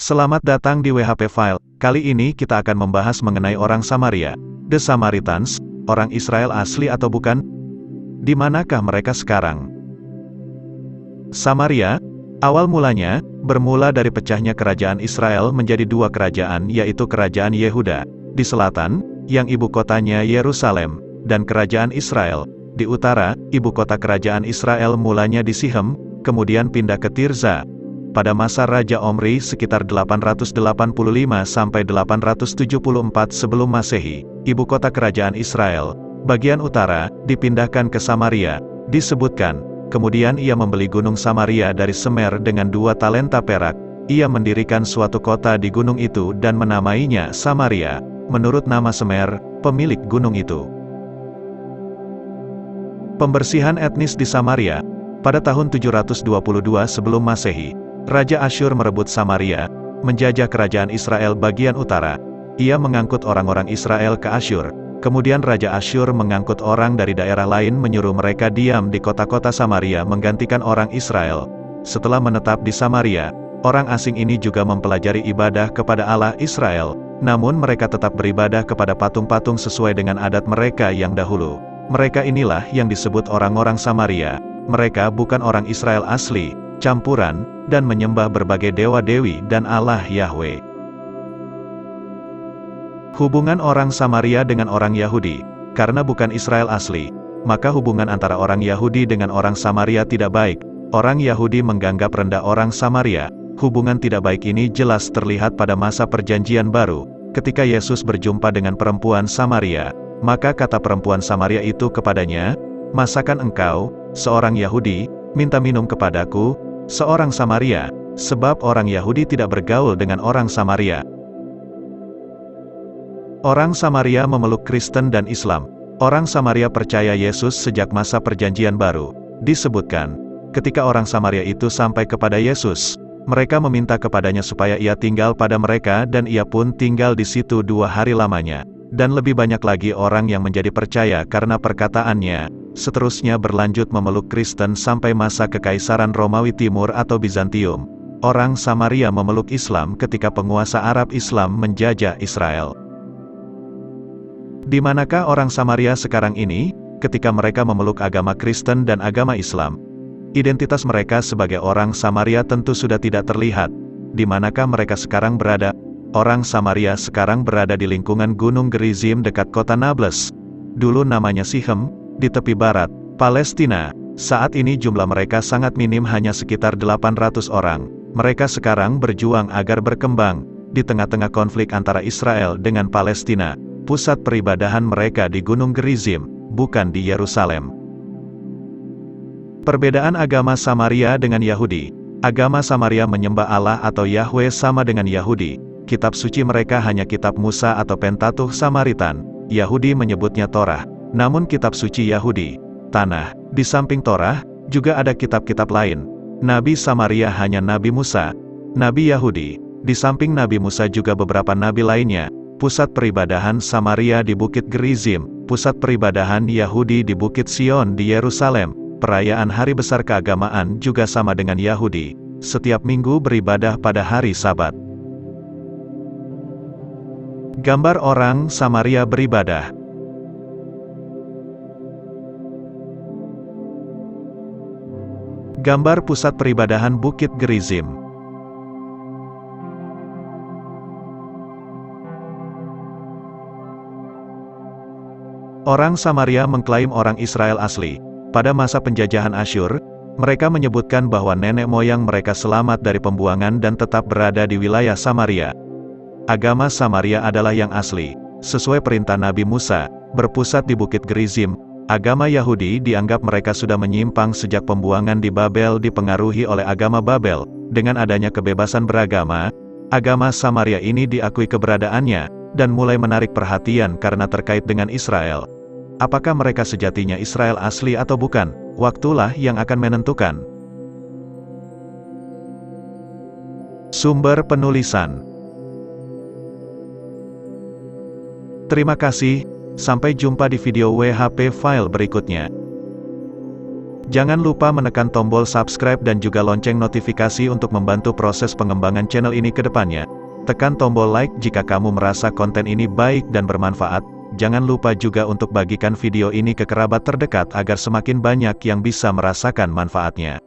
Selamat datang di WHP File. Kali ini kita akan membahas mengenai orang Samaria, The Samaritans, orang Israel asli atau bukan? Di manakah mereka sekarang? Samaria, awal mulanya, bermula dari pecahnya kerajaan Israel menjadi dua kerajaan, yaitu kerajaan Yehuda, di selatan, yang ibu kotanya Yerusalem, dan kerajaan Israel, di utara. Ibu kota kerajaan Israel mulanya di Sihem, kemudian pindah ke Tirza. Pada masa Raja Omri sekitar 885 sampai 874 sebelum Masehi, ibu kota kerajaan Israel, bagian utara, dipindahkan ke Samaria. Disebutkan, kemudian ia membeli gunung Samaria dari Semer dengan 2 talenta perak. Ia mendirikan suatu kota di gunung itu dan menamainya Samaria, menurut nama Semer, pemilik gunung itu. Pembersihan etnis di Samaria. Pada tahun 722 sebelum Masehi, Raja Asyur merebut Samaria, menjajah kerajaan Israel bagian utara. Ia mengangkut orang-orang Israel ke Asyur. Kemudian Raja Asyur mengangkut orang dari daerah lain menyuruh mereka diam di kota-kota Samaria menggantikan orang Israel. Setelah menetap di Samaria, orang asing ini juga mempelajari ibadah kepada Allah Israel. Namun mereka tetap beribadah kepada patung-patung sesuai dengan adat mereka yang dahulu. Mereka inilah yang disebut orang-orang Samaria. Mereka bukan orang Israel asli, campuran, dan menyembah berbagai dewa-dewi dan Allah Yahweh. Hubungan orang Samaria dengan orang Yahudi. Karena bukan Israel asli, maka hubungan antara orang Yahudi dengan orang Samaria tidak baik. Orang Yahudi menganggap rendah orang Samaria. Hubungan tidak baik ini jelas terlihat pada masa Perjanjian Baru, ketika Yesus berjumpa dengan perempuan Samaria. Maka kata perempuan Samaria itu kepadanya, "Masakan engkau, seorang Yahudi, minta minum kepadaku, seorang Samaria?" Sebab orang Yahudi tidak bergaul dengan orang Samaria. Orang Samaria memeluk Kristen dan Islam. Orang Samaria percaya Yesus sejak masa Perjanjian Baru. Disebutkan, ketika orang Samaria itu sampai kepada Yesus, mereka meminta kepadanya supaya ia tinggal pada mereka dan ia pun tinggal di situ 2 hari lamanya. Dan lebih banyak lagi orang yang menjadi percaya karena perkataannya. Seterusnya berlanjut memeluk Kristen sampai masa Kekaisaran Romawi Timur atau Bizantium. Orang Samaria memeluk Islam ketika penguasa Arab Islam menjajah Israel. Di manakah orang Samaria sekarang ini, ketika mereka memeluk agama Kristen dan agama Islam? Identitas mereka sebagai orang Samaria tentu sudah tidak terlihat. Di manakah mereka sekarang berada? Orang Samaria sekarang berada di lingkungan Gunung Gerizim dekat kota Nablus. Dulu namanya Sihem, di tepi barat, Palestina. Saat ini jumlah mereka sangat minim, hanya sekitar 800 orang. Mereka sekarang berjuang agar berkembang. Di tengah-tengah konflik antara Israel dengan Palestina, pusat peribadahan mereka di Gunung Gerizim, bukan di Yerusalem. Perbedaan agama Samaria dengan Yahudi. Agama Samaria menyembah Allah atau Yahweh sama dengan Yahudi. Kitab suci mereka hanya kitab Musa atau Pentateuch Samaritan. Yahudi menyebutnya Torah. Namun kitab suci Yahudi, Tanah. Di samping Torah, juga ada kitab-kitab lain. Nabi Samaria hanya Nabi Musa. Nabi Yahudi, di samping Nabi Musa juga beberapa nabi lainnya. Pusat peribadahan Samaria di Bukit Gerizim. Pusat peribadahan Yahudi di Bukit Sion di Yerusalem. Perayaan hari besar keagamaan juga sama dengan Yahudi. Setiap minggu beribadah pada hari Sabat. Gambar orang Samaria beribadah. Gambar pusat peribadahan Bukit Gerizim. Orang Samaria mengklaim orang Israel asli. Pada masa penjajahan Asyur, mereka menyebutkan bahwa nenek moyang mereka selamat dari pembuangan dan tetap berada di wilayah Samaria. Agama Samaria adalah yang asli, sesuai perintah Nabi Musa, berpusat di Bukit Gerizim. Agama Yahudi dianggap mereka sudah menyimpang sejak pembuangan di Babel dipengaruhi oleh agama Babel. Dengan adanya kebebasan beragama, agama Samaria ini diakui keberadaannya, dan mulai menarik perhatian karena terkait dengan Israel. Apakah mereka sejatinya Israel asli atau bukan? Waktulah yang akan menentukan. Sumber penulisan. Terima kasih, sampai jumpa di video WHP File berikutnya. Jangan lupa menekan tombol subscribe dan juga lonceng notifikasi untuk membantu proses pengembangan channel ini ke depannya. Tekan tombol like jika kamu merasa konten ini baik dan bermanfaat. Jangan lupa juga untuk bagikan video ini ke kerabat terdekat agar semakin banyak yang bisa merasakan manfaatnya.